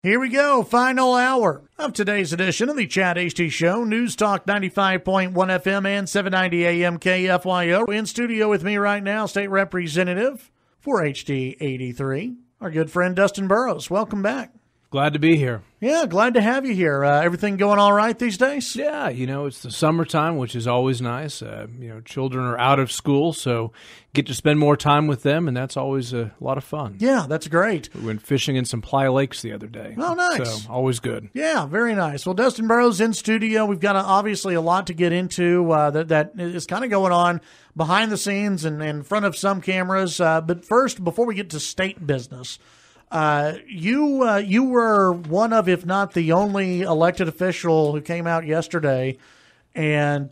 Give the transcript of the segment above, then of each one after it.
Here we go, final hour of today's edition of the Chad Hasty Show, News Talk 95.1 FM and 790 AM KFYO. In studio with me right now, State Representative for HD 83, our good friend Dustin Burrows. Welcome back. Glad to be here. Yeah, glad to have you here. Everything going all right these days? Yeah, it's the summertime, which is always nice. Children are out of school, so get to spend more time with them, and that's always a lot of fun. Yeah, that's great. We went fishing in some Playa Lakes the other day. Oh, nice. So, always good. Yeah, very nice. Well, Dustin Burrows in studio. We've got obviously a lot to get into that is kind of going on behind the scenes and in front of some cameras. But first, before we get to state business, you were one of, if not the only, elected official who came out yesterday and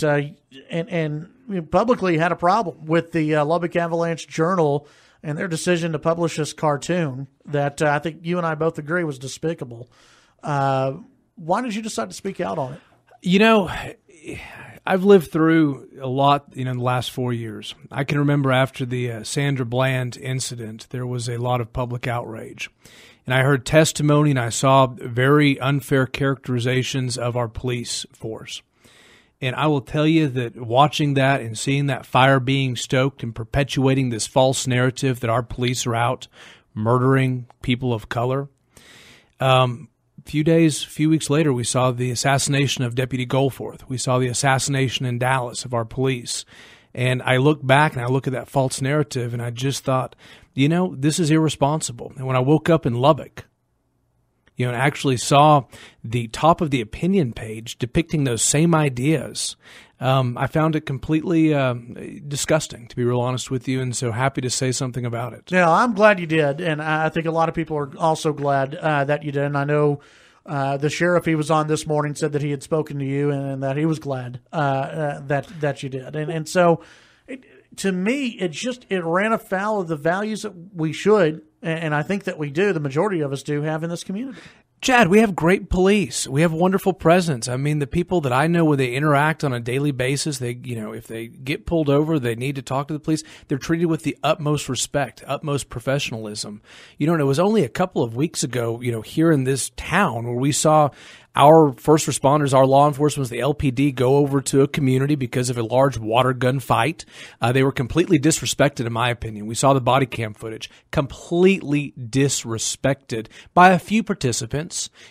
publicly had a problem with the Lubbock Avalanche Journal and their decision to publish this cartoon that I think you and I both agree was despicable. Why did you decide to speak out on it? I've lived through a lot, in the last 4 years. I can remember after the Sandra Bland incident, there was a lot of public outrage. And I heard testimony and I saw very unfair characterizations of our police force. And I will tell you that watching that and seeing that fire being stoked and perpetuating this false narrative that our police are out murdering people of color, few weeks later, we saw the assassination of Deputy Goldforth. We saw the assassination in Dallas of our police. And I look back and I look at that false narrative and I just thought, this is irresponsible. And when I woke up in Lubbock, and actually saw the top of the opinion page depicting those same ideas, I found it completely disgusting, to be real honest with you, and so happy to say something about it. Yeah, I'm glad you did, and I think a lot of people are also glad that you did. And I know the sheriff, he was on this morning, said that he had spoken to you and that he was glad that you did. And so, to me, it ran afoul of the values that we should, and I think that we do, the majority of us do, have in this community. Chad, we have great police. We have wonderful presence. I mean, the people that I know where they interact on a daily basis, if they get pulled over, they need to talk to the police. They're treated with the utmost respect, utmost professionalism. And it was only a couple of weeks ago, here in this town where we saw our first responders, our law enforcement, the LPD, go over to a community because of a large water gun fight. They were completely disrespected, in my opinion. We saw the body cam footage. Completely disrespected by a few participants,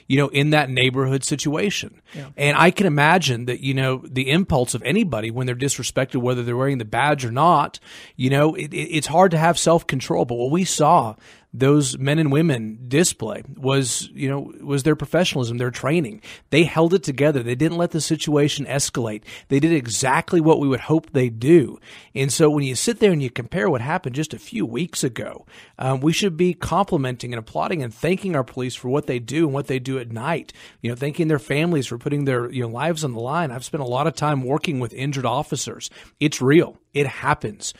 in that neighborhood situation. Yeah. And I can imagine that, the impulse of anybody when they're disrespected, whether they're wearing the badge or not, it's hard to have self-control. But what we saw those men and women display was their professionalism, their training. They held it together. They didn't let the situation escalate. They did exactly what we would hope they do. And so when you sit there and you compare what happened just a few weeks ago, we should be complimenting and applauding and thanking our police for what they do and what they do at night. Thanking their families for putting their lives on the line. I've spent a lot of time working with injured officers. It's real. It happens.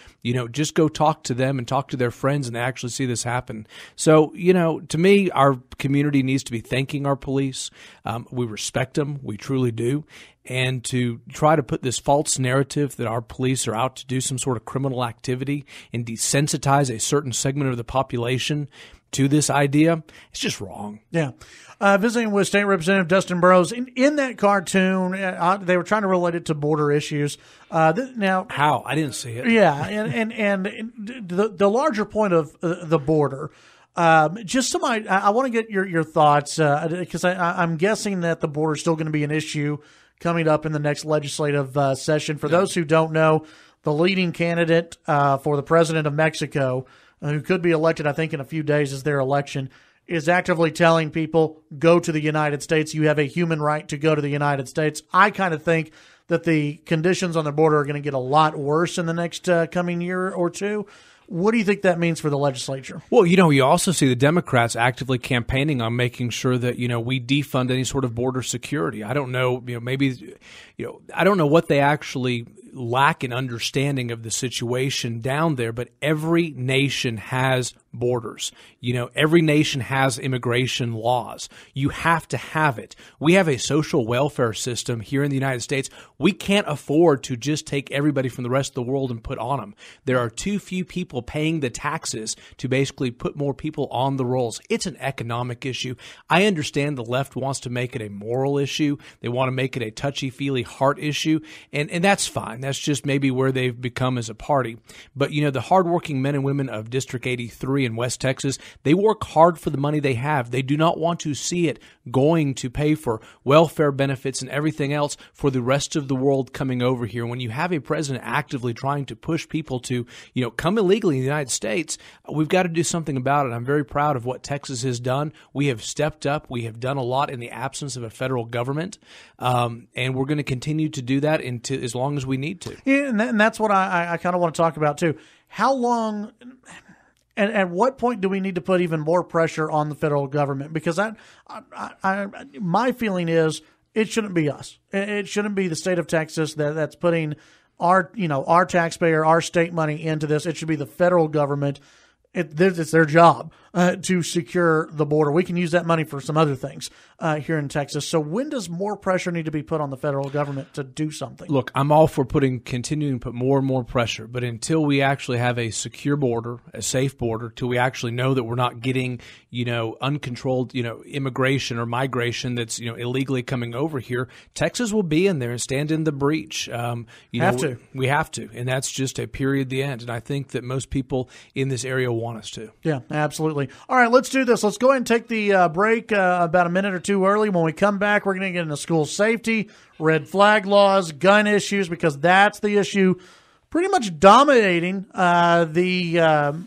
Just go talk to them and talk to their friends and they actually see this happen. So, to me, our community needs to be thanking our police. We respect them. We truly do. And to try to put this false narrative that our police are out to do some sort of criminal activity and desensitize a certain segment of the population to this idea, it's just wrong. Yeah. Visiting with State Representative Dustin Burrows, in that cartoon, they were trying to relate it to border issues. Now, how? I didn't see it. Yeah, and the larger point of the border. I want to get your thoughts because I'm guessing that the border is still going to be an issue coming up in the next legislative session. For those who don't know, the leading candidate for the president of Mexico, who could be elected, I think, in a few days as their election, is actively telling people, go to the United States. You have a human right to go to the United States. I kind of think that the conditions on the border are going to get a lot worse in the next coming year or two. What do you think that means for the legislature? Well, you also see the Democrats actively campaigning on making sure that, we defund any sort of border security. I don't know, I don't know what they actually lack in understanding of the situation down there, but every nation has borders. Every nation has immigration laws. You have to have it. We have a social welfare system here in the United States. We can't afford to just take everybody from the rest of the world and put on them. There are too few people paying the taxes to basically put more people on the rolls. It's an economic issue. I understand the left wants to make it a moral issue. They want to make it a touchy-feely heart issue, and that's fine. That's just maybe where they've become as a party. But, the hardworking men and women of District 83 in West Texas, they work hard for the money they have. They do not want to see it going to pay for welfare benefits and everything else for the rest of the world coming over here. When you have a president actively trying to push people to, come illegally in the United States, we've got to do something about it. I'm very proud of what Texas has done. We have stepped up. We have done a lot in the absence of a federal government, and we're going to continue to do that as long as we need to. Yeah, and that's what I kind of want to talk about too. How long and at what point do we need to put even more pressure on the federal government? Because my feeling is it shouldn't be us. It shouldn't be the state of Texas that's putting our taxpayer, our state money into this. It should be the federal government. It's their job to secure the border. We can use that money for some other things here in Texas. So when does more pressure need to be put on the federal government to do something? Look, I'm all for continuing to put more and more pressure, but until we actually have a secure border, a safe border, till we actually know that we're not getting, uncontrolled, immigration or migration that's, illegally coming over here, Texas will be in there and stand in the breach. We have to, and that's just a period, the end. And I think that most people in this area want us to. Yeah, absolutely. All right, let's do this. Let's go ahead and take the break about a minute or two early. When we come back, we're going to get into school safety, red flag laws, gun issues, because that's the issue pretty much dominating the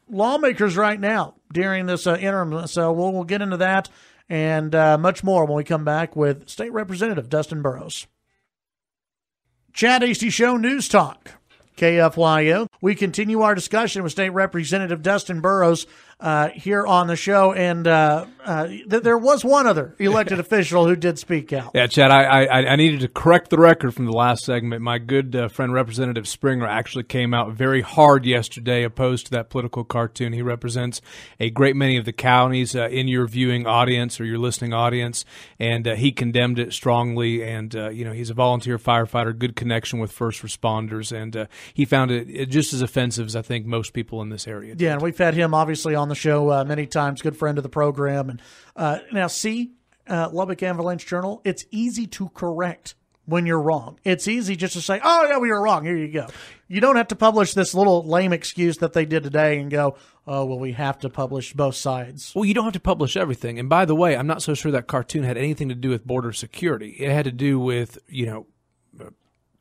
lawmakers right now during this interim. So we'll get into that and much more when we come back with State Representative Dustin Burrows. Chad Hasty Show News Talk. KFYO. We continue our discussion with State Representative Dustin Burrows here on the show, and there was one other elected official who did speak out. Yeah, Chad, I needed to correct the record from the last segment. My good friend Representative Springer actually came out very hard yesterday opposed to that political cartoon. He represents a great many of the counties in your viewing audience or your listening audience, and he condemned it strongly. And he's a volunteer firefighter, good connection with first responders, and he found it just as offensive as I think most people in this area did. Yeah, and we've had him obviously on the show many times, good friend of the program. And now, Lubbock Avalanche Journal, it's easy to correct when you're wrong. It's easy just to say, oh, yeah, we were wrong. Here you go. You don't have to publish this little lame excuse that they did today and go, oh, well, we have to publish both sides. Well, you don't have to publish everything. And by the way, I'm not so sure that cartoon had anything to do with border security. It had to do with,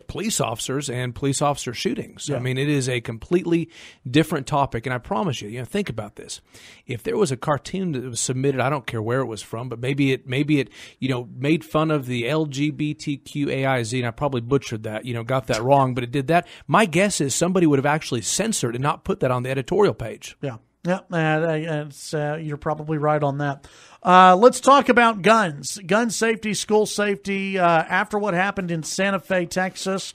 police officers and police officer shootings. Yeah. I mean, it is a completely different topic. And I promise you, think about this. If there was a cartoon that was submitted, I don't care where it was from, but maybe it made fun of the LGBTQAIZ, and I probably butchered that, got that wrong, but it did that. My guess is somebody would have actually censored and not put that on the editorial page. Yeah. Yeah, you're probably right on that. Let's talk about guns, gun safety, school safety. After what happened in Santa Fe, Texas,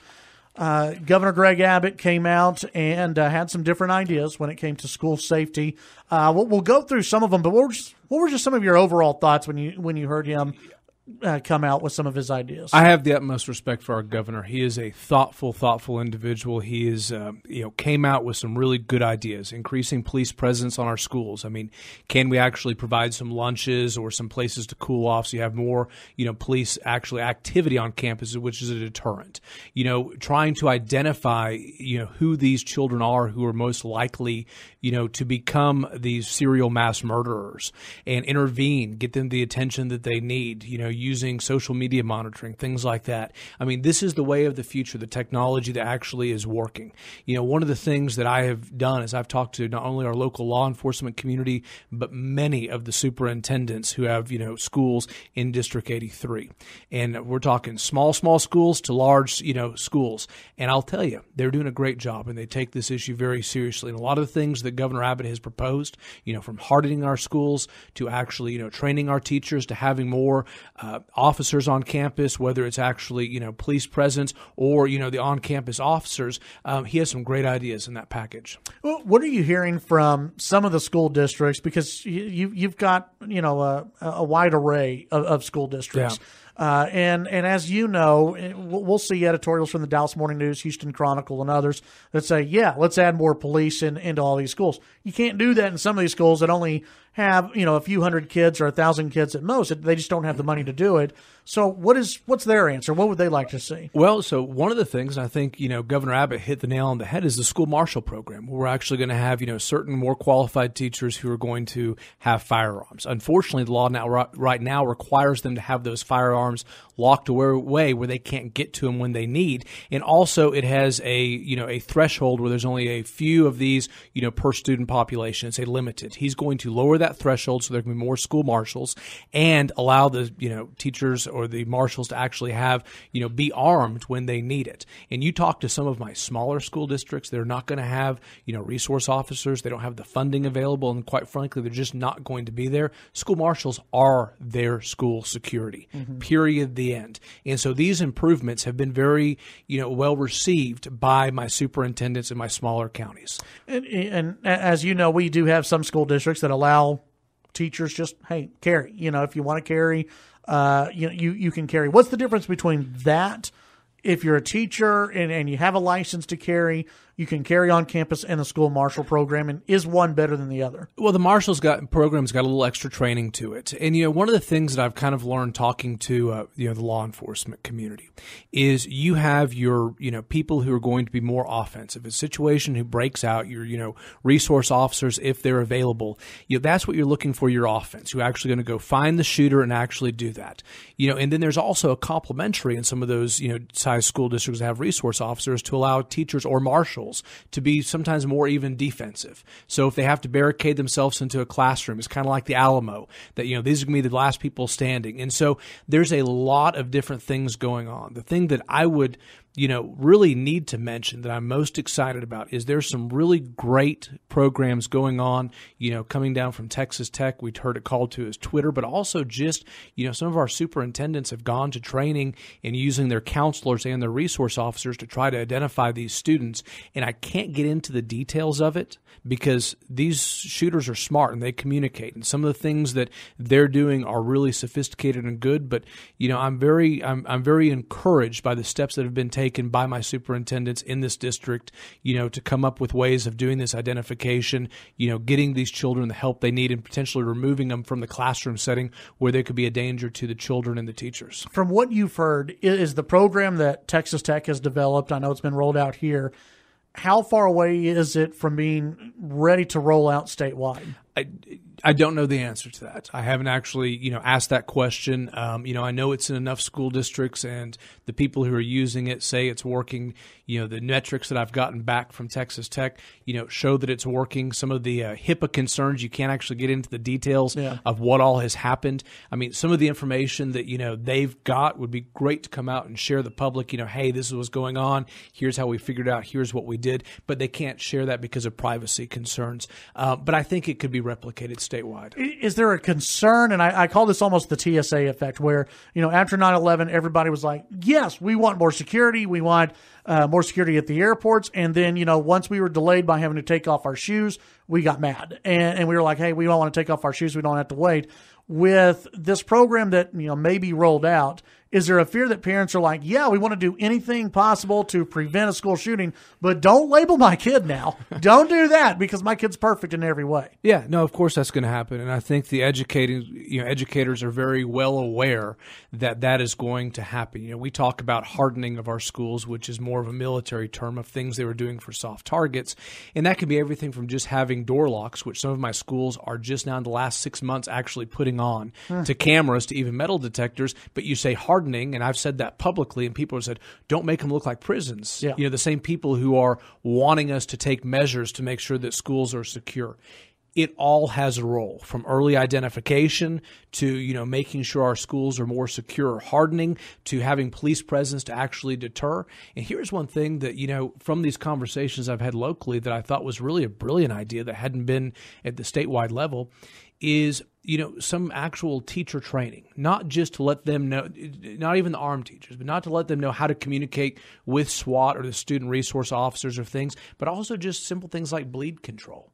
Governor Greg Abbott came out and had some different ideas when it came to school safety. We'll go through some of them, but what were just some of your overall thoughts when you heard him come out with some of his ideas? I have the utmost respect for our governor. He is a thoughtful individual. He is, came out with some really good ideas, increasing police presence on our schools. I mean, can we actually provide some lunches or some places to cool off so you have more, police actually activity on campuses, which is a deterrent? Trying to identify, who these children are who are most likely, to become these serial mass murderers and intervene, get them the attention that they need, using social media monitoring, things like that. I mean, this is the way of the future, the technology that actually is working. One of the things that I have done is I've talked to not only our local law enforcement community, but many of the superintendents who have, schools in District 83. And we're talking small schools to large, schools. And I'll tell you, they're doing a great job, and they take this issue very seriously. And a lot of the things that Governor Abbott has proposed, from hardening our schools to actually, training our teachers to having more officers on campus, whether it's actually, police presence or, the on-campus officers. He has some great ideas in that package. Well, what are you hearing from some of the school districts? Because you've got, a wide array of school districts. Yeah. And as you know, we'll see editorials from the Dallas Morning News, Houston Chronicle, and others that say, yeah, let's add more police into all these schools. You can't do that in some of these schools that only have, a few hundred kids or 1,000 kids at most. They just don't have the money to do it. So what's their answer? What would they like to see? Well, so one of the things I think, Governor Abbott hit the nail on the head is the school marshal program, where we're actually going to have, certain more qualified teachers who are going to have firearms. Unfortunately, the law right now requires them to have those firearms locked away where they can't get to them when they need. And also it has a threshold where there's only a few of these, per student population. It's a limited. He's going to lower that threshold so there can be more school marshals and allow the, teachers or the marshals to actually have, be armed when they need it. And you talk to some of my smaller school districts, they're not going to have, resource officers. They don't have the funding available. And quite frankly, they're just not going to be there. School marshals are their school security, period, the end. And so these improvements have been very, well received by my superintendents in my smaller counties. And as you know, we do have some school districts that allow teachers just, hey, carry. If you want to carry, you can carry. What's the difference between that? If you're a teacher and you have a license to carry, you can carry on campus, and the school marshal program, and is one better than the other? Well, the marshal's program's got a little extra training to it. And, one of the things that I've kind of learned talking to, the law enforcement community is you have your, people who are going to be more offensive. A situation who breaks out, your, resource officers, if they're available, that's what you're looking for, your offense. You're actually going to go find the shooter and actually do that. And then there's also a complementary in some of those, size school districts that have resource officers to allow teachers or marshals to be sometimes more even defensive. So if they have to barricade themselves into a classroom, it's kind of like the Alamo, that, these are going to be the last people standing. And so there's a lot of different things going on. The thing that I would really need to mention that I'm most excited about is there's some really great programs going on, coming down from Texas Tech. We'd heard it called to as Twitter, but also just, some of our superintendents have gone to training and using their counselors and their resource officers to try to identify these students. And I can't get into the details of it because these shooters are smart and they communicate. And some of the things that they're doing are really sophisticated and good. But, I'm very encouraged by the steps that have been taken by my superintendents in this district, to come up with ways of doing this identification, getting these children the help they need and potentially removing them from the classroom setting where they could be a danger to the children and the teachers. From what you've heard, is the program that Texas Tech has developed, I know it's been rolled out here, how far away is it from being ready to roll out statewide? I don't know the answer to that. I haven't actually, asked that question. I know it's in enough school districts, and the people who are using it say it's working. The metrics that I've gotten back from Texas Tech, show that it's working. Some of the HIPAA concerns, you can't actually get into the details of what all has happened. I mean, some of the information that, they've got would be great to come out and share the public, hey, this is what's going on. Here's how we figured it out. Here's what we did. But they can't share that because of privacy concerns. But I think it could be replicated statewide. Is there a concern, and I call this almost the TSA effect, where, after 9/11, everybody was like, yes, we want more security. We want more security at the airports. And then, once we were delayed by having to take off our shoes, we got mad. And we were like, hey, we don't want to take off our shoes. We don't have to wait. With this program that, may be rolled out, is there a fear that parents are like, yeah, we want to do anything possible to prevent a school shooting, but don't label my kid now. Don't do that because my kid's perfect in every way. Yeah, no, of course that's going to happen. And I think the educators are very well aware that that is going to happen. We talk about hardening of our schools, which is more of a military term of things they were doing for soft targets. And that can be everything from just having door locks, which some of my schools are just now in the last 6 months actually putting on, to cameras, to even metal detectors. But you say hardening, and I've said that publicly, and people have said, don't make them look like prisons. Yeah. The same people who are wanting us to take measures to make sure that schools are secure. It all has a role, from early identification to, making sure our schools are more secure, hardening, to having police presence to actually deter. And here's one thing that, from these conversations I've had locally that I thought was really a brilliant idea that hadn't been at the statewide level is some actual teacher training, not just to let them know, not even the armed teachers, but not to let them know how to communicate with SWAT or the student resource officers or things, but also just simple things like bleed control.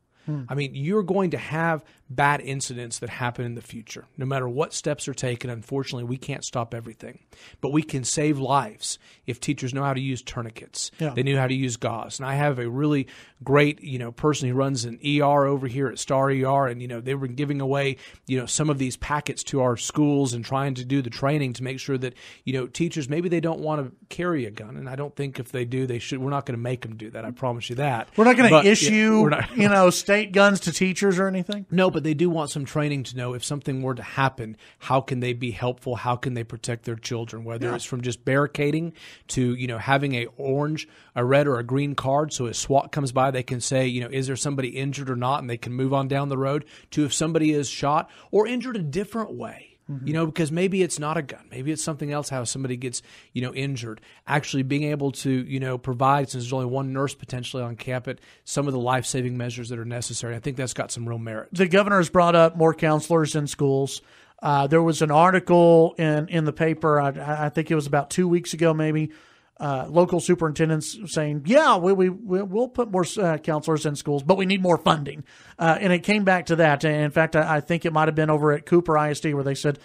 I mean, you're going to have bad incidents that happen in the future. No matter what steps are taken, unfortunately, we can't stop everything. But we can save lives if teachers know how to use tourniquets. Yeah. They knew how to use gauze. And I have a really great, person who runs an ER over here at Star ER, and, they were giving away, some of these packets to our schools and trying to do the training to make sure that, teachers, maybe they don't want to carry a gun. And I don't think if they do, they should. We're not going to make them do that. I promise you that. We're not going to issue, state guns to teachers or anything? No, but they do want some training to know if something were to happen, how can they be helpful? How can they protect their children? Whether it's from just barricading to, having a red or a green card. So if SWAT comes by, they can say, is there somebody injured or not? And they can move on down the road to if somebody is shot or injured a different way. Because maybe it's not a gun. Maybe it's something else, how somebody gets, injured. Actually being able to, provide, since there's only one nurse potentially on campus, some of the life-saving measures that are necessary. I think that's got some real merit. The governor has brought up more counselors in schools. There was an article in the paper, I think it was about 2 weeks ago maybe, local superintendents saying, we'll put more counselors in schools, but we need more funding. And it came back to that. And in fact, I think it might have been over at Cooper ISD where they said,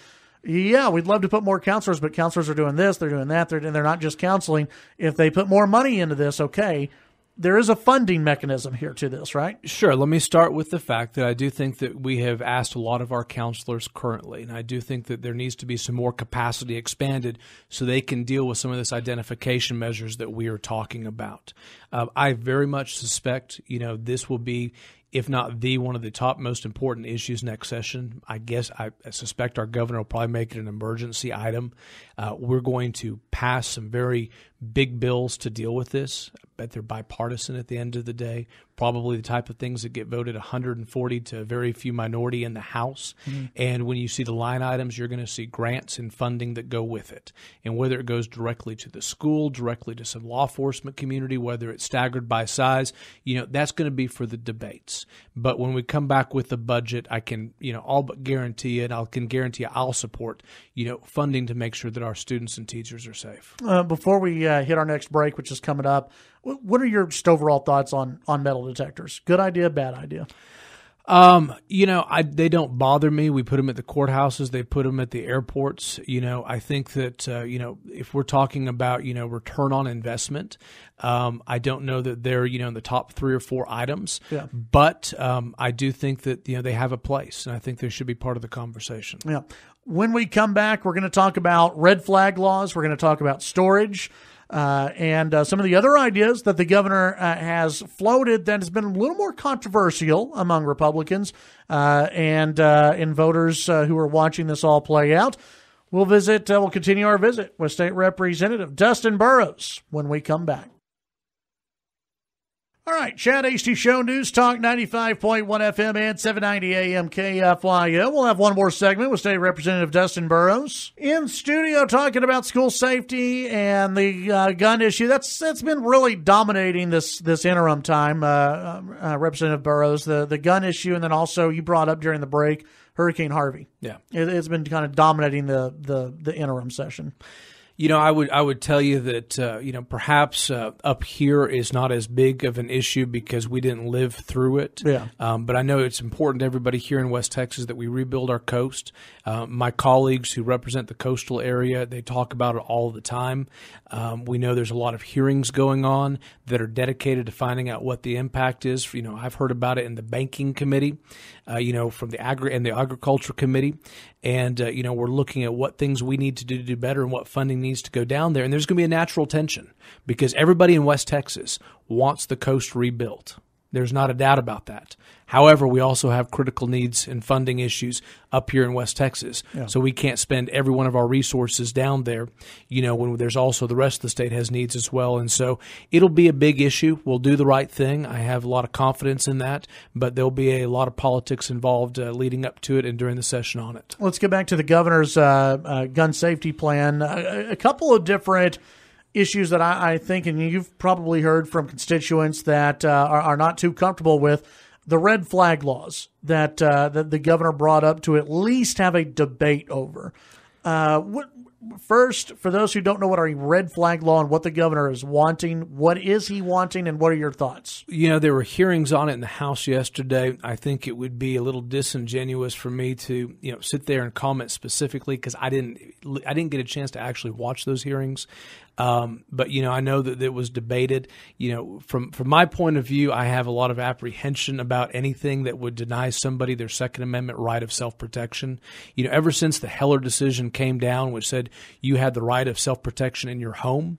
we'd love to put more counselors, but counselors are doing this, they're doing that, and they're not just counseling. If they put more money into this, okay, there is a funding mechanism here to this, right? Sure. Let me start with the fact that I do think that we have asked a lot of our counselors currently, and I do think that there needs to be some more capacity expanded so they can deal with some of this identification measures that we are talking about. I very much suspect, this will be, if not one of the top most important issues next session. I suspect our governor will probably make it an emergency item. We're going to pass some very big bills to deal with this. I bet they're bipartisan at the end of the day. Probably the type of things that get voted 140 to very few minority in the House. And when you see the line items, you're going to see grants and funding that go with it. And whether it goes directly to the school, directly to some law enforcement community, whether it's staggered by size, that's going to be for the debates. But when we come back with the budget, I can, all but guarantee it, I'll support, funding to make sure that our students and teachers are safe. Before we hit our next break, which is coming up, what are your just overall thoughts on metal detectors? Good idea, bad idea? They don't bother me. We put them at the courthouses. They put them at the airports. I think that, if we're talking about, return on investment, I don't know that they're, in the top 3 or 4 items, but I do think that, they have a place, and I think they should be part of the conversation. Yeah. When we come back, we're going to talk about red flag laws. We're going to talk about storage. And some of the other ideas that the governor has floated that has been a little more controversial among Republicans and in voters who are watching this all play out. We'll continue our visit with State Representative Dustin Burrows when we come back. All right, Chad Hasty Show, News Talk 95.1 FM and 790 AM KFYO. We'll have one more segment with State Representative Dustin Burrows in studio talking about school safety and the gun issue. That's been really dominating this interim time, Representative Burrows, the gun issue, and then also you brought up during the break Hurricane Harvey. Yeah, it's been kind of dominating the interim session. I would tell you that, perhaps up here is not as big of an issue because we didn't live through it. Yeah. But I know it's important to everybody here in West Texas that we rebuild our coast. My colleagues who represent the coastal area, they talk about it all the time. We know there's a lot of hearings going on that are dedicated to finding out what the impact is. I've heard about it in the banking committee, from the agriculture committee. And, we're looking at what things we need to do better and what funding needs to go down there. And there's going to be a natural tension because everybody in West Texas wants the coast rebuilt. There's not a doubt about that. However, we also have critical needs and funding issues up here in West Texas. Yeah. So we can't spend every one of our resources down there, when there's also the rest of the state has needs as well. And so it'll be a big issue. We'll do the right thing. I have a lot of confidence in that, but there'll be a lot of politics involved leading up to it and during the session on it. Let's get back to the governor's gun safety plan. A couple of different issues that I think, and you've probably heard from constituents that are not too comfortable with. the red flag laws that the governor brought up to at least have a debate over. First, for those who don't know what a red flag law and what the governor is wanting, what is he wanting, and what are your thoughts? There were hearings on it in the House yesterday. I think it would be a little disingenuous for me to, sit there and comment specifically because I didn't get a chance to actually watch those hearings. But I know that it was debated. From my point of view, I have a lot of apprehension about anything that would deny somebody their Second Amendment right of self-protection. Ever since the Heller decision came down, which said you had the right of self-protection in your home,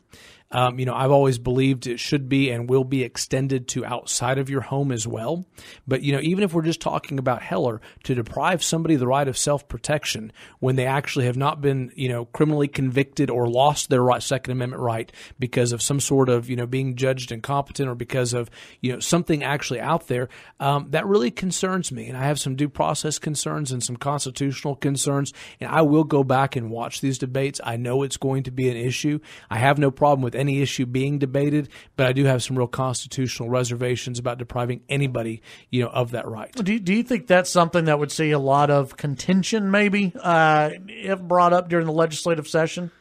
I've always believed it should be and will be extended to outside of your home as well. But, even if we're just talking about Heller, to deprive somebody the right of self-protection when they actually have not been, criminally convicted or lost their Second Amendment right because of some sort of, being judged incompetent or because of, something actually out there, that really concerns me. And I have some due process concerns and some constitutional concerns, and I will go back and watch these debates. I know it's going to be an issue. I have no problem with any issue being debated, but I do have some real constitutional reservations about depriving anybody, of that right. Do you think that's something that would see a lot of contention, maybe, if brought up during the legislative session?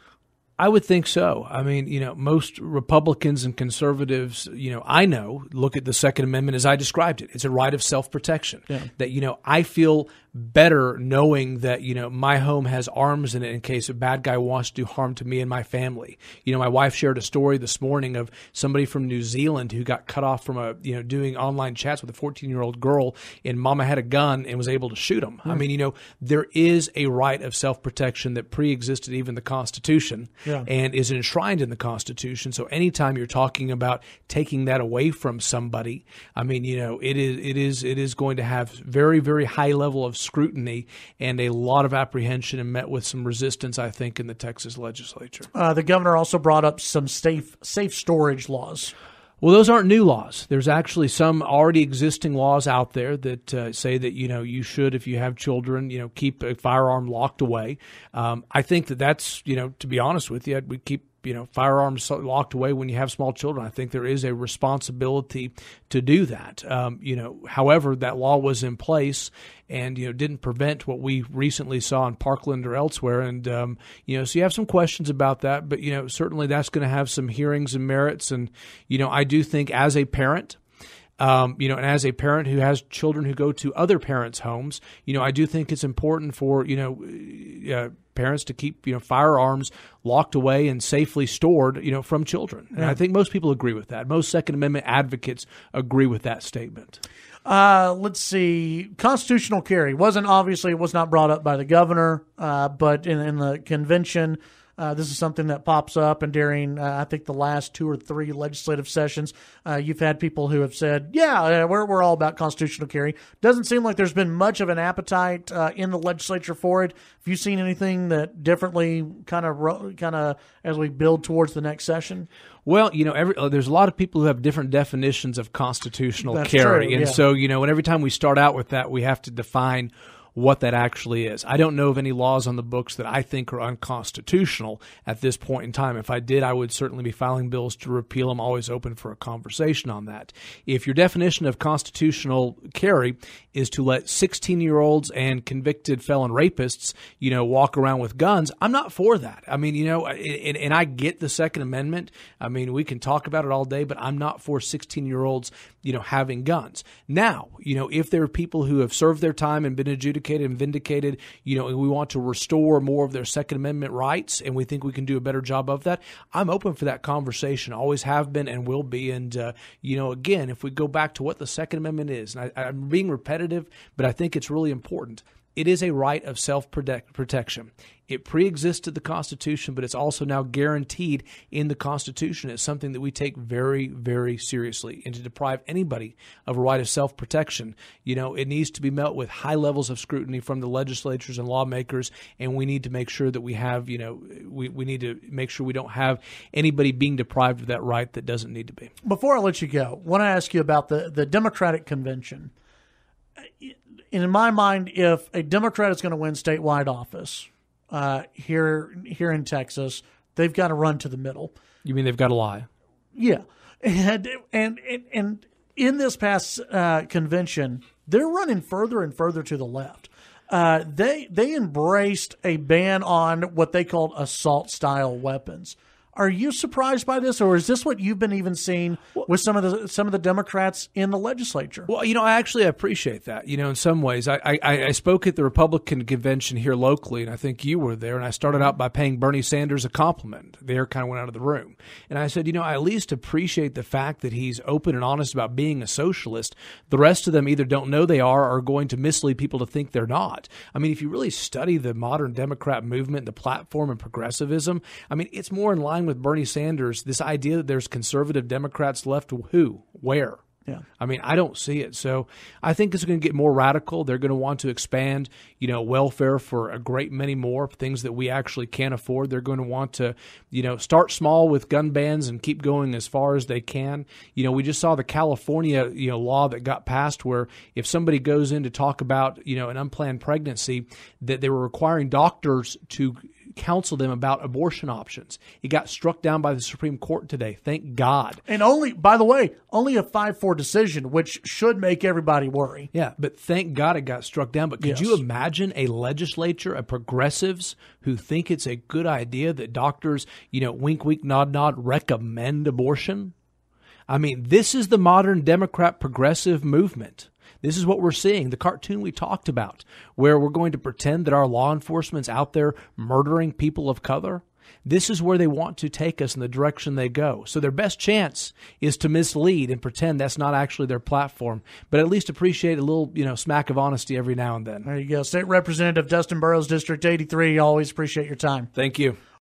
I would think so. I mean, most Republicans and conservatives, I know, look at the Second Amendment as I described it. It's a right of self-protection. Yeah. That, I feel better knowing that, my home has arms in it in case a bad guy wants to do harm to me and my family. My wife shared a story this morning of somebody from New Zealand who got cut off from doing online chats with a 14-year-old girl, and mama had a gun and was able to shoot him. I mean, there is a right of self-protection that pre-existed even the Constitution. Yeah. And is enshrined in the Constitution. So anytime you're talking about taking that away from somebody, I mean, it is going to have very, very high level of scrutiny and a lot of apprehension, and met with some resistance, I think, in the Texas legislature. The governor also brought up some safe storage laws. Well, those aren't new laws. There's actually some already existing laws out there that say that, you should, if you have children, keep a firearm locked away. I think that's, to be honest with you, we keep firearms locked away when you have small children. I think there is a responsibility to do that. However, that law was in place and, didn't prevent what we recently saw in Parkland or elsewhere. And, so you have some questions about that, but, certainly that's going to have some hearings and merits. And, I do think as a parent, and as a parent who has children who go to other parents' homes, I do think it's important for, parents to keep, firearms locked away and safely stored, from children. And I think most people agree with that. Most Second Amendment advocates agree with that statement. Let's see. Constitutional carry it was not brought up by the governor, but in the convention, this is something that pops up, and during, I think, the last 2 or 3 legislative sessions, you've had people who have said, we're all about constitutional carry. Doesn't seem like there's been much of an appetite in the legislature for it. Have you seen anything that differently kind of as we build towards the next session? Well, there's a lot of people who have different definitions of constitutional That's carry. True, and yeah. so, every time we start out with that, we have to define what that actually is. I don't know of any laws on the books that I think are unconstitutional at this point in time. If I did, I would certainly be filing bills to repeal them. Always open for a conversation on that. If your definition of constitutional carry is to let 16-year-olds and convicted felon rapists, walk around with guns, I'm not for that. I mean, and I get the Second Amendment. I mean, we can talk about it all day, but I'm not for 16-year-olds, having guns. Now, if there are people who have served their time and been adjudicated and vindicated, and we want to restore more of their Second Amendment rights, and we think we can do a better job of that, I'm open for that conversation. Always have been and will be. And, again, if we go back to what the Second Amendment is, and I'm being repetitive, but I think it's really important. It is a right of self-protection. It pre-existed the Constitution, but it's also now guaranteed in the Constitution. It's something that we take very, very seriously. And to deprive anybody of a right of self-protection, it needs to be met with high levels of scrutiny from the legislatures and lawmakers, and we need to make sure that we have, we need to make sure we don't have anybody being deprived of that right that doesn't need to be. Before I let you go, I want to ask you about the Democratic Convention. In my mind, if a Democrat is going to win statewide office here in Texas, they've got to run to the middle. You mean they've got to lie? Yeah, and in this past convention, they're running further and further to the left. They embraced a ban on what they called assault-style weapons. Are you surprised by this, or is this what you've been even seeing with some of the Democrats in the legislature? Well, I actually appreciate that. In some ways, I spoke at the Republican convention here locally, and I think you were there, and I started out by paying Bernie Sanders a compliment. The air kind of went out of the room. And I said, I at least appreciate the fact that he's open and honest about being a socialist. The rest of them either don't know they are or are going to mislead people to think they're not. I mean, if you really study the modern Democrat movement, the platform and progressivism, I mean, it's more in line with Bernie Sanders, this idea that there's conservative Democrats left. Who? Where? Yeah. I mean, I don't see it. So I think it's going to get more radical. They're going to want to expand, welfare for a great many more things that we actually can't afford. They're going to want to, start small with gun bans and keep going as far as they can. We just saw the California, law that got passed where if somebody goes in to talk about, an unplanned pregnancy, that they were requiring doctors to counsel them about abortion options. It got struck down by the Supreme Court today. Thank God. And only a 5-4 decision, which should make everybody worry. Yeah, but thank God it got struck down. But could you imagine a legislature of progressives who think it's a good idea that doctors, wink, wink, nod, nod, recommend abortion? I mean, this is the modern Democrat progressive movement. This is what we're seeing, the cartoon we talked about, where we're going to pretend that our law enforcement's out there murdering people of color. This is where they want to take us in the direction they go. So their best chance is to mislead and pretend that's not actually their platform, but at least appreciate a little, smack of honesty every now and then. There you go. State Representative Dustin Burrows, District 83. Always appreciate your time. Thank you.